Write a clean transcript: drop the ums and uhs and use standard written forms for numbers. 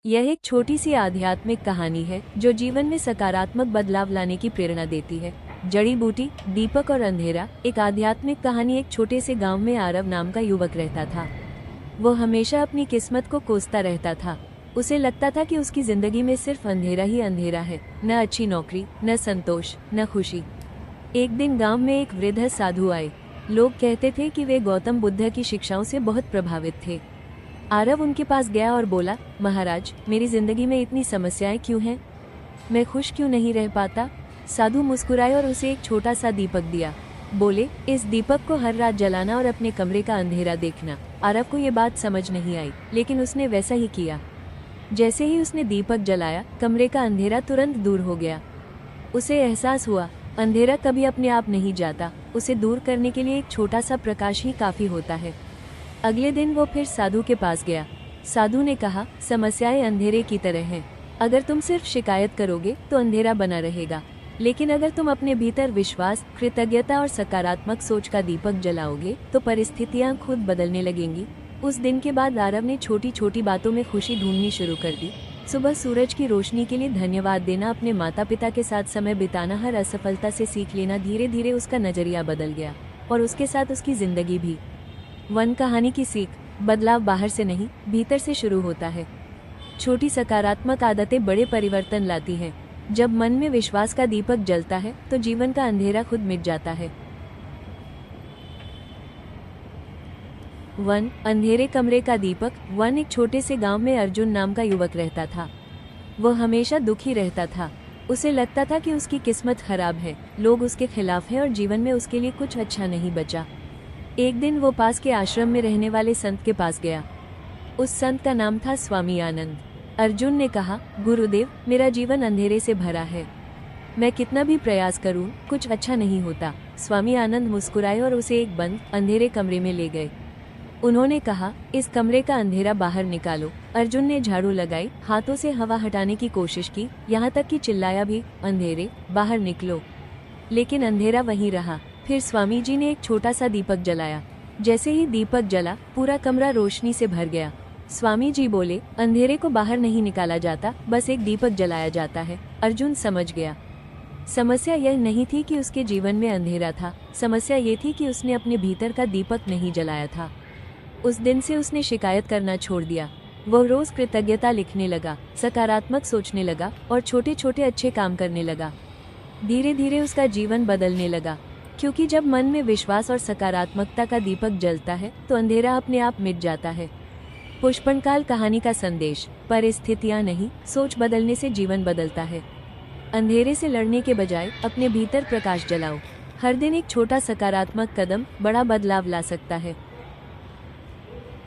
यह एक छोटी सी आध्यात्मिक कहानी है जो जीवन में सकारात्मक बदलाव लाने की प्रेरणा देती है। जड़ी बूटी, दीपक और अंधेरा। एक आध्यात्मिक कहानी। एक छोटे से गांव में आरव नाम का युवक रहता था। वो हमेशा अपनी किस्मत को कोसता रहता था। उसे लगता था कि उसकी जिंदगी में सिर्फ अंधेरा ही अंधेरा है, न अच्छी नौकरी, न संतोष, न खुशी। एक दिन गांव में एक वृद्ध साधु आए। लोग कहते थे कि वे गौतम बुद्ध की शिक्षाओं से बहुत प्रभावित थे। आरव उनके पास गया और बोला, महाराज, मेरी जिंदगी में इतनी समस्याएं क्यों हैं? मैं खुश क्यों नहीं रह पाता? साधु मुस्कुराए और उसे एक छोटा सा दीपक दिया। बोले, इस दीपक को हर रात जलाना और अपने कमरे का अंधेरा देखना। आरव को ये बात समझ नहीं आई, लेकिन उसने वैसा ही किया। जैसे ही उसने दीपक जलाया, कमरे का अंधेरा तुरंत दूर हो गया। उसे एहसास हुआ, अंधेरा कभी अपने आप नहीं जाता, उसे दूर करने के लिए एक छोटा सा प्रकाश ही काफी होता है। अगले दिन वो फिर साधु के पास गया। साधु ने कहा, समस्याएं अंधेरे की तरह हैं। अगर तुम सिर्फ शिकायत करोगे तो अंधेरा बना रहेगा, लेकिन अगर तुम अपने भीतर विश्वास, कृतज्ञता और सकारात्मक सोच का दीपक जलाओगे तो परिस्थितियां खुद बदलने लगेंगी। उस दिन के बाद आरव ने छोटी छोटी बातों में खुशी ढूंढनी शुरू कर दी। सुबह सूरज की रोशनी के लिए धन्यवाद देना, अपने माता पिता के साथ समय बिताना, हर असफलता से सीख लेना। धीरे धीरे उसका नजरिया बदल गया और उसके साथ उसकी जिंदगी भी। वन कहानी की सीख, बदलाव बाहर से नहीं, भीतर से शुरू होता है। छोटी सकारात्मक आदतें बड़े परिवर्तन लाती हैं। जब मन में विश्वास का दीपक जलता है तो जीवन का अंधेरा खुद मिट जाता है। वन, अंधेरे कमरे का दीपक। वन, एक छोटे से गांव में अर्जुन नाम का युवक रहता था। वो हमेशा दुखी रहता था। उसे लगता था कि उसकी किस्मत खराब है, लोग उसके खिलाफ हैं और जीवन में उसके लिए कुछ अच्छा नहीं बचा। एक दिन वो पास के आश्रम में रहने वाले संत के पास गया। उस संत का नाम था स्वामी आनंद। अर्जुन ने कहा, गुरुदेव, मेरा जीवन अंधेरे से भरा है। मैं कितना भी प्रयास करूं, कुछ अच्छा नहीं होता। स्वामी आनंद मुस्कुराए और उसे एक बंद, अंधेरे कमरे में ले गए। उन्होंने कहा, इस कमरे का अंधेरा बाहर निकालो। अर्जुन ने झाड़ू लगाई, हाथों से हवा हटाने की कोशिश की, यहाँ तक कि चिल्लाया भी, अंधेरे, बाहर निकलो। लेकिन अंधेरा वहीं रहा। फिर स्वामी जी ने एक छोटा सा दीपक जलाया। जैसे ही दीपक जला, पूरा कमरा रोशनी से भर गया। स्वामी जी बोले, अंधेरे को बाहर नहीं निकाला जाता, बस एक दीपक जलाया जाता है। अर्जुन समझ गया। समस्या यह नहीं थी कि उसके जीवन में अंधेरा था, समस्या ये थी कि उसने अपने भीतर का दीपक नहीं जलाया था। उस दिन से उसने शिकायत करना छोड़ दिया। वो रोज कृतज्ञता लिखने लगा, सकारात्मक सोचने लगा और छोटे छोटे अच्छे काम करने लगा। धीरे धीरे उसका जीवन बदलने लगा, क्योंकि जब मन में विश्वास और सकारात्मकता का दीपक जलता है तो अंधेरा अपने आप मिट जाता है। पुष्पनकाल कहानी का संदेश, परिस्थितियां नहीं, सोच बदलने से जीवन बदलता है। अंधेरे से लड़ने के बजाय अपने भीतर प्रकाश जलाओ। हर दिन एक छोटा सकारात्मक कदम बड़ा बदलाव ला सकता है।